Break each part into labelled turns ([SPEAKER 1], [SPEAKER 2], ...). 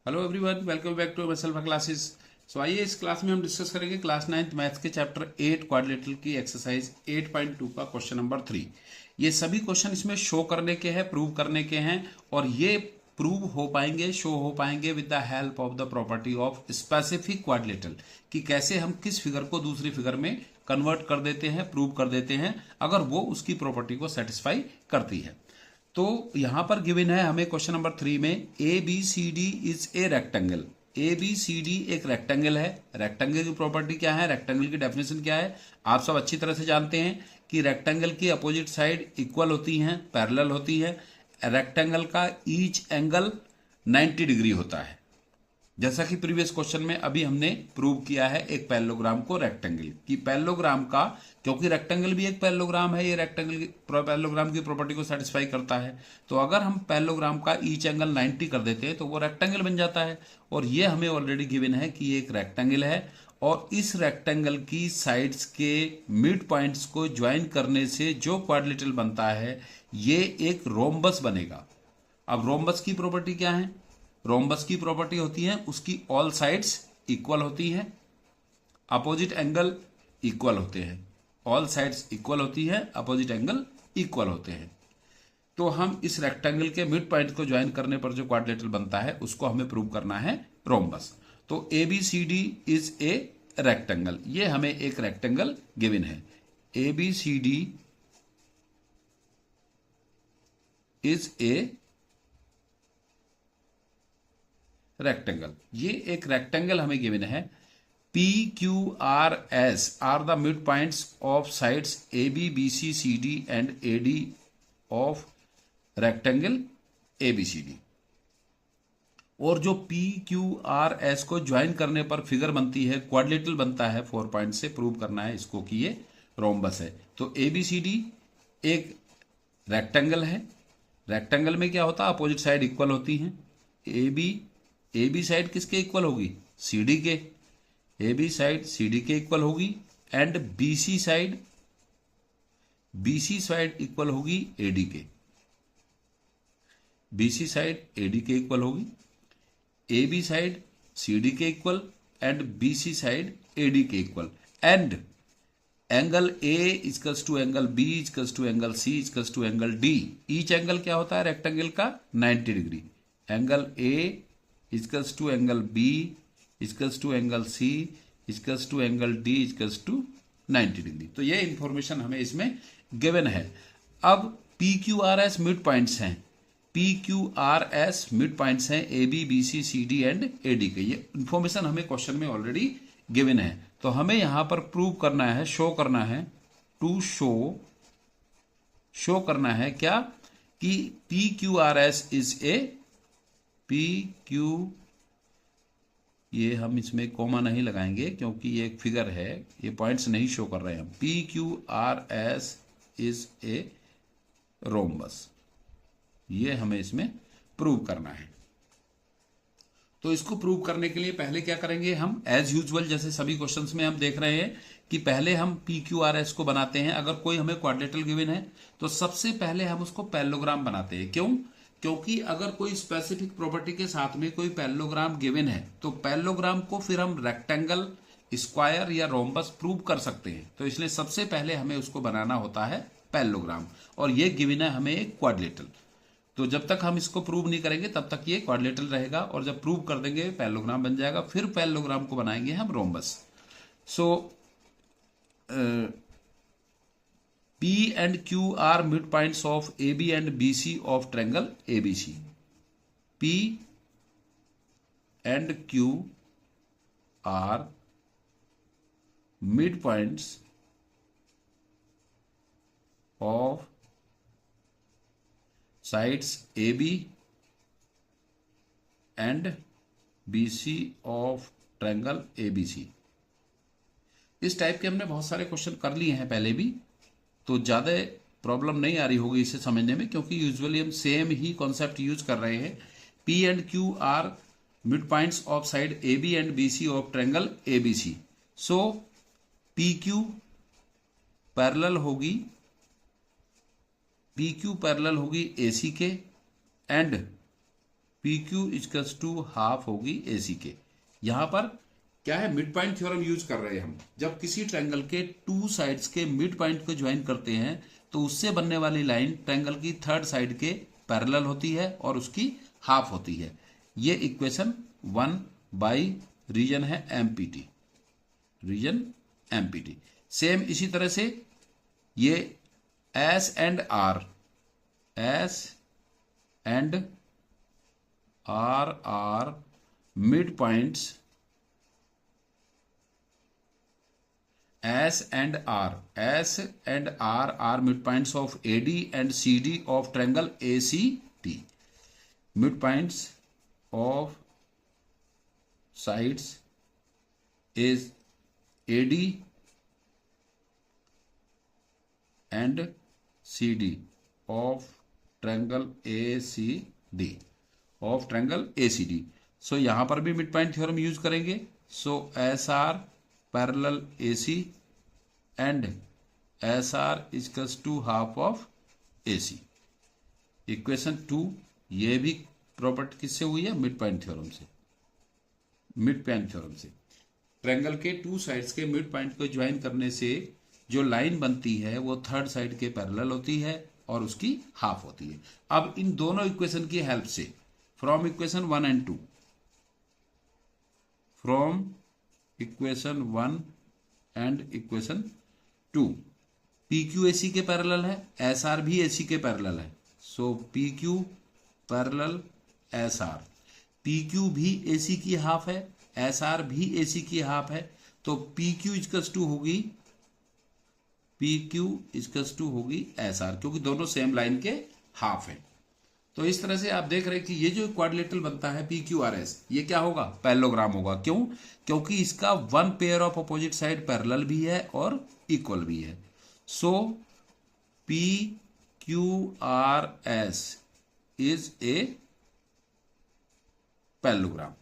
[SPEAKER 1] Hello everyone, welcome back to muscle classes. So आइए इस class में हम डिस्कस करेंगे क्लास 9th मैथ्स के चैप्टर 8 क्वाड्रिलेटरल की एक्सरसाइज 8.2 का क्वेश्चन नंबर 3। ये सभी क्वेश्चन इसमें शो करने के हैं, प्रूव करने के हैं, और ये प्रूव हो पाएंगे, शो हो पाएंगे with the help of the property of specific quadrilateral, कि कैसे हम किस फिगर को दूसरी फिगर में कन्वर्ट कर देते हैं, प्रूव कर देते हैं, अगर वो उसकी प्रॉपर्टी को सेटिस्फाई करती है। तो यहां पर गिवन है हमें क्वेश्चन नंबर 3 में A B C D is a rectangle. A B C D एक रेक्टेंगल है। रेक्टेंगल की प्रॉपर्टी क्या है, रेक्टेंगल की डेफिनेशन क्या है, आप सब अच्छी तरह से जानते हैं कि रेक्टेंगल की अपोजिट साइड इक्वल होती हैं, पैरेलल होती है। रेक्टेंगल का ईच एंगल 90 डिग्री होता है, जैसा कि प्रीवियस क्वेश्चन में अभी हमने प्रूव किया है एक पैरेललोग्राम को रेक्टेंगल की, पैरेललोग्राम का, क्योंकि रेक्टेंगल भी एक पैरेललोग्राम है, ये रेक्टेंगल की पैरेललोग्राम की प्रॉपर्टी को सेटिस्फाई करता है। तो अगर हम पैरेललोग्राम का ईच एंगल 90 कर देते हैं तो वो रेक्टेंगल बन जाता है। और ये हमें ऑलरेडी गिवन है कि ये एक रेक्टेंगल है, और इस रेक्टेंगल की साइड्स के मिड पॉइंट्स को ज्वाइन करने से जो क्वाड्रिलेटरल बनता है ये एक रोम्बस बनेगा। अब रोम्बस की प्रॉपर्टी क्या है, रोम्बस की प्रॉपर्टी होती है उसकी ऑल साइड्स इक्वल होती हैं, अपोजिट एंगल इक्वल होते हैं। ऑल साइड्स इक्वल होती है, अपोजिट एंगल इक्वल होते हैं। तो हम इस रेक्टेंगल के मिड पॉइंट को ज्वाइन करने पर जो क्वाड्रिलेटरल बनता है उसको हमें प्रूव करना है रोम्बस। तो A B C D is a rectangle, ये हमें एक रेक्टेंगल गिवन है। A B C D is a rectangle, ये एक रेक्टेंगल हमें गिवन है। P Q R S are the mid points of sides A B B C C D and A D of rectangle A B C D. और जो पी Q R एस को join करने पर फिगर बनती है, क्वाड्रिलेटरल बनता है, 4 पॉइंट से प्रूव करना है इसको कि ये रोम्बस है। तो ए बी सी डी एक रेक्टेंगल है। रेक्टेंगल में क्या होता है, अपोजिट साइड इक्वल होती हैं। ए बी साइड किसके इक्वल होगी, सी डी के। A B side C D के इक्वल होगी, and B C side equal होगी ए डी के। B C side A D के इक्वल होगी, A B side C D के equal, and B C side A D के equal. And angle A equals to angle B equals to angle C equals to angle D. Each angle क्या होता है rectangle का, 90 degree. Angle A equals to angle B equals to angle C equals to angle D equals to 90 degree. तो ये information हमें इसमें given है। अब P Q R S mid points हैं, P Q R S mid points हैं A B B C C D and A D के। ये इंफॉर्मेशन हमें क्वेश्चन में ऑलरेडी गिवन है। तो हमें यहां पर प्रूव करना है, शो करना है, टू शो करना है क्या, कि P Q R S is A P Q, ये हम इसमें कॉमा नहीं लगाएंगे क्योंकि ये एक फिगर है, ये पॉइंट्स नहीं शो कर रहे हैं हम। P Q R S is a rhombus, ये हमें इसमें प्रूव करना है। तो इसको प्रूव करने के लिए पहले क्या करेंगे हम, एज यूजुअल जैसे सभी क्वेश्चंस में हम देख रहे हैं कि पहले हम पी क्यू आर एस को बनाते हैं। अगर कोई हमें क्वाड्रिलेटरल गिवन है तो सबसे पहले हम उसको पैरेललोग्राम बनाते हैं। क्यों, क्योंकि अगर कोई स्पेसिफिक प्रॉपर्टी के साथ में कोई पैरेललोग्राम गिवन है तो पैरेललोग्राम को फिर हम रेक्टेंगल, स्क्वायर या रोम्बस प्रूव कर सकते हैं। तो इसलिए सबसे पहले हमें उसको बनाना होता है पैरेललोग्राम, और ये गिवन है हमें एक क्वाड्रिलेटरल। तो जब तक हम इसको प्रूव नहीं करेंगे तब तक ये क्वाड्रिलेटरल रहेगा, और जब प्रूव कर देंगे पैरेललोग्राम बन जाएगा, फिर पैरेललोग्राम को बनाएंगे हम rhombus. So P and Q are midpoints of AB and BC of triangle ABC. P and Q are midpoints of sides AB and BC of triangle ABC. इस टाइप के हमने बहुत सारे क्वेश्चन कर लिए हैं पहले भी, तो ज़्यादा प्रॉब्लम नहीं आ रही होगी इसे समझने में, क्योंकि यूजुअली हम सेम ही कॉन्सेप्ट यूज कर रहे हैं। P and Q R mid points of side A B and B C of triangle A B C. So P Q parallel होगी, पी क्यू पैरेलल होगी ए सी के, and P Q equals to half होगी A C के। यहां पर क्या है, mid point theorem use कर रहे हैं हम। जब किसी ट्रायंगल के टू साइड्स के मिड पॉइंट को ज्वाइन करते हैं तो उससे बनने वाली लाइन ट्रायंगल की थर्ड साइड के पैरेलल होती है और उसकी हाफ होती है। ये इक्वेशन 1 बाई रीजन है एमपीटी, रीजन एमपीटी। सेम इसी तरह से ये S and R, S and R are mid points, S and R are midpoints of AD and CD of triangle ACT. Midpoints of sides is AD and CD of triangle ACD, of triangle ACD. So यहाँ पर भी midpoint theorem use करेंगे। So SR parallel AC and SR equals to half of AC। Equation 2 ये भी property किससे हुई है, mid point theorem से। मिड पॉइंट थ्योरम से ट्रायंगल के टू साइड्स के मिड पॉइंट को ज्वाइन करने से जो लाइन बनती है वो थर्ड साइड के पैरेलल होती है और उसकी हाफ होती है। अब इन दोनों इक्वेशन की हेल्प से from equation 1 and 2, from equation 1 and equation 2, P Q A C के पैरेलल है, एस आर भी एसी के पैरेलल है। So P Q parallel S R, P Q भी एसी की हाफ है, एस आर भी एसी की हाफ है। तो पी क्यू इक्वल्स टू होगी, पी क्यू इक्वल्स टू होगी एस आर, क्योंकि दोनों सेम लाइन के हाफ है। तो इस तरह से आप देख रहे हैं कि ये जो क्वाड्रिलेटरल बनता है पी क्यू आर एस, ये क्या होगा, पैरेललोग्राम होगा। क्यों, क्योंकि इसका one pair of opposite side parallel भी है और इक्वल भी है। So P Q R S is a parallelogram.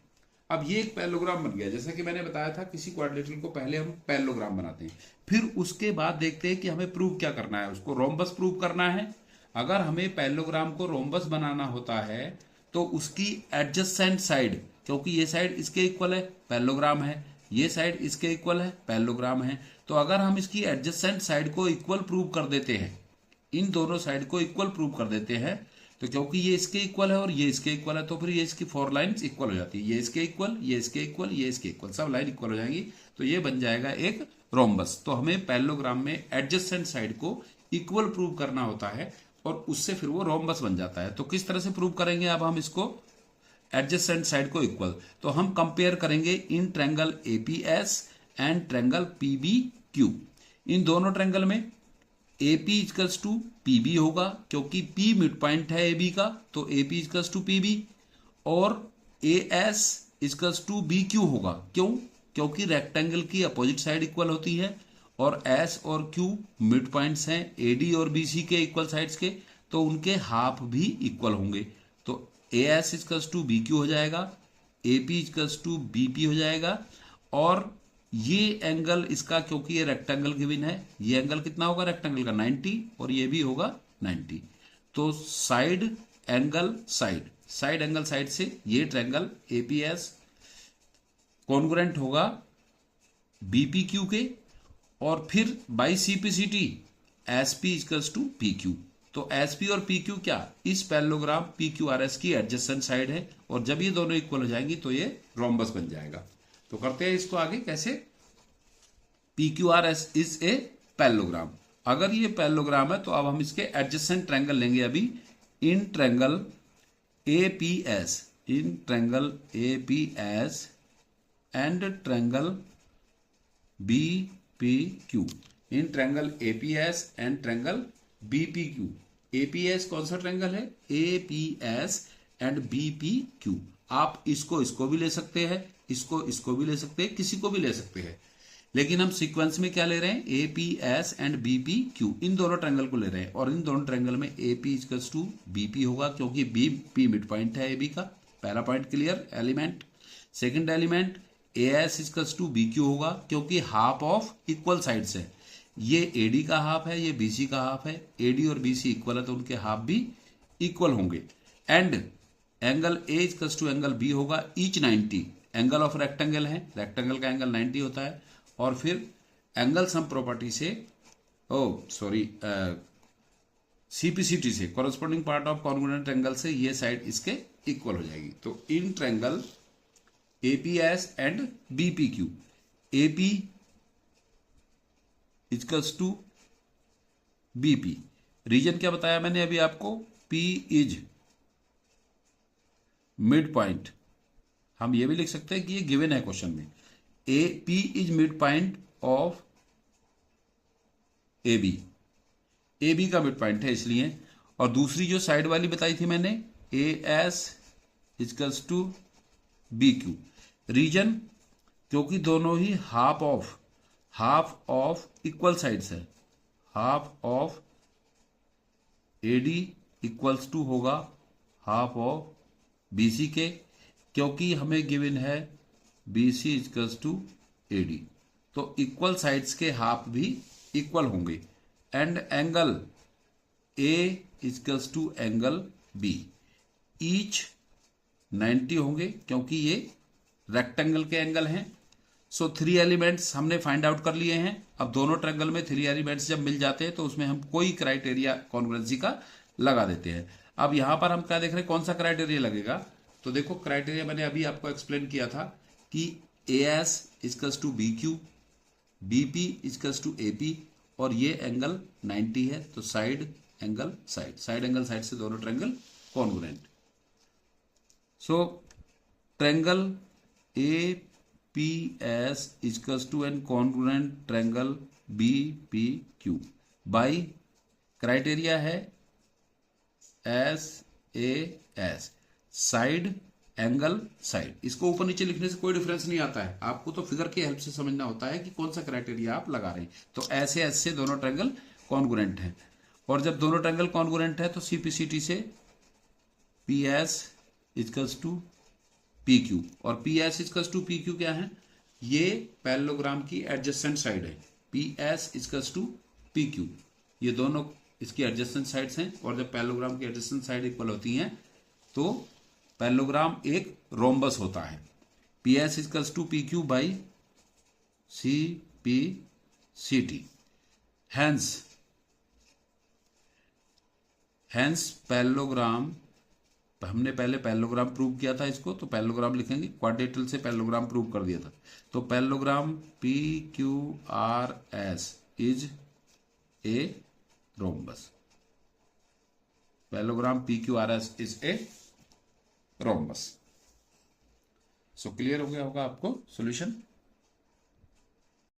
[SPEAKER 1] अब ये एक पैरेललोग्राम बन गया। जैसा कि मैंने बताया था, किसी क्वाड्रिलेटरल को पहले हम पैरेललोग्राम बनाते हैं, फिर उसके बाद देखते हैं कि हमें प्रूव क्या करना है, उसको रोम्बस प्रूव करना है। अगर हमें पैरेललोग्राम को रोम्बस बनाना होता है तो उसकी एडजेसेंट साइड, क्योंकि ये साइड इसके इक्वल है, पैरेललोग्राम है, ये साइड इसके इक्वल है, पैरेललोग्राम है। तो अगर हम इसकी एडजेसेंट साइड को इक्वल प्रूव कर देते हैं, इन दोनों साइड को इक्वल प्रूव कर देते हैं, तो क्योंकि ये इसके इक्वल है और ये इसके इक्वल है, तो फिर ये इसकी 4 लाइन्स इक्वल हो जाती है। ये इसके इक्वल, ये इसके इक्वल, ये इसके इक्वल, सब लाइन इक्वल हो जाएंगी। तो ये बन जाएगा एक रोम्बस। तो हमें पैरेललोग्राम में एडजेसेंट साइड को इक्वल प्रूव करना होता है और उससे फिर वो रोम्बस बन जाता है। तो किस तरह से प्रूव करेंगे अब हम इसको, एडजेसेंट साइड को इक्वल। तो हम कंपेयर करेंगे इन triangle APS and triangle P B Q. इन दोनों ट्रायंगल में एपी इक्वल्स टू पीबी होगा, क्योंकि पी मिड पॉइंट है एबी का, तो एपी इक्वल्स टू पीबी। और एएस इक्वल्स टू बीक्यू होगा। क्यों, क्योंकि रेक्टेंगल की अपोजिट साइड इक्वल होती है और एस और क्यू मिड पॉइंट्स हैं एडी और बीसी के इक्वल साइड्स के, तो उनके हाफ भी इक्वल होंगे। तो A S equals to B Q हो जाएगा, A P equals to B P हो जाएगा। और ये एंगल इसका, क्योंकि ये रेक्टेंगल गिवन है, ये एंगल कितना होगा रेक्टेंगल का 90 और ये भी होगा 90। तो side angle side, side angle side से ये ट्रायंगल एपीएस कॉन्ग्रुएंट होगा बीपीक्यू के, और फिर by CPCT SP equals to PQ. तो एसपी और पीक्यू क्या, इस पैरेललोग्राम पीक्यूआरएस की एडजेसेंट साइड है, और जब ये दोनों इक्वल हो जाएंगी तो ये रोम्बस बन जाएगा। तो करते हैं इसको आगे कैसे। PQRS is a parallelogram. अगर ये पैरेललोग्राम है तो अब हम इसके एडजेसेंट ट्रायंगल लेंगे अभी। इन triangle APS, in triangle APS and triangle BPQ, in triangle APS and triangle BPQ. APS कौन सा ट्रायंगल है, एपीएस एंड बीपीक्यू। आप इसको भी ले सकते हैं, इसको भी ले सकते हैं, किसी को भी ले सकते हैं, लेकिन हम सीक्वेंस में क्या ले रहे हैं, एपीएस एंड बीपीक्यू, इन दोनों ट्रायंगल को ले रहे हैं। और इन दोनों ट्रायंगल में एपी इक्वल्स टू बीपी होगा, क्योंकि बीपी मिड पॉइंट है एबी का, पहला point clear element. Second element AS equals to BQ होगा, क्योंकि हाफ ऑफ इक्वल साइड्स है। ये एडी का हाफ है, ये बीसी का हाफ है, एडी और बीसी इक्वल है तो उनके हाफ भी इक्वल होंगे। And angle A equals to angle B होगा ईच 90, एंगल ऑफ रेक्टेंगल है, रेक्टेंगल का एंगल 90 होता है, और फिर एंगल सम प्रॉपर्टी से सीपीसीटी से corresponding part of congruent triangle से ये साइड इसके इक्वल हो जाएगी। तो इन triangle APS and BPQ, AP equals to BP, reason क्या बताया मैंने अभी आपको, पी इज मिड पॉइंट, हम ये भी लिख सकते हैं कि ये गिवन है क्वेश्चन में, A P is mid point of A B का मिड पॉइंट है इसलिए, और दूसरी जो साइड वाली बताई थी मैंने A S equals to B Q, reason क्योंकि दोनों ही हाफ ऑफ इक्वल साइड्स है, half of A D equals to होगा हाफ ऑफ बीसी के, क्योंकि हमें गिवन है बीसी इक्वल्स टू एडी, तो इक्वल साइड्स के हाफ भी इक्वल होंगे, and angle A equals to angle B each 90 होंगे क्योंकि ये रेक्टेंगल के एंगल हैं। सो 3 एलिमेंट्स हमने फाइंड आउट कर लिए हैं। अब दोनों ट्रायंगल में 3 एलिमेंट्स जब मिल जाते हैं तो उसमें हम कोई क्राइटेरिया कॉन्ग्रुएंसी का लगा देते हैं। अब यहां पर हम क्या देख रहे हैं, कौन सा क्राइटेरिया लगेगा, तो देखो क्राइटेरिया मैंने अभी आपको एक्सप्लेन किया था कि A S equals to B Q, BP equals to AP, और ये एंगल 90 है तो साइड एंगल से दोनों triangle congruent. So triangle A P S equals to an congruent triangle B P Q by criteria है S A S, side angle side. इसको ऊपर नीचे लिखने से कोई डिफरेंस नहीं आता है, आपको तो फिगर की हेल्प से समझना होता है कि कौन सा क्राइटेरिया आप लगा रहे हैं। तो ऐसे ऐसे दोनों ट्रायंगल कॉन्ग्रुएंट हैं, और जब दोनों ट्रायंगल कॉन्ग्रुएंट है तो सीपीसीटी से P S equals to P Q, और P S equals to P Q क्या है, ये पैरेललोग्राम की एडजेसेंट साइड है, P S equals to P Q, ये दोनों इसकी एडजेसेंट साइड्स हैं, और जब पैरेललोग्राम की एडजेसेंट साइड इक्वल होती हैं तो पैरेललोग्राम एक रोम्बस होता है। P S equals to P Q by C P C T, hence parallelogram, हमने पहले पैरेललोग्राम प्रूव किया था इसको, तो पैरेललोग्राम लिखेंगे, क्वाड्रेटल से पैरेललोग्राम प्रूव कर दिया था, तो parallelogram P Q R S is a rhombus, parallelogram P Q R S is a rhombus. So clear हो गया होगा आपको सॉल्यूशन।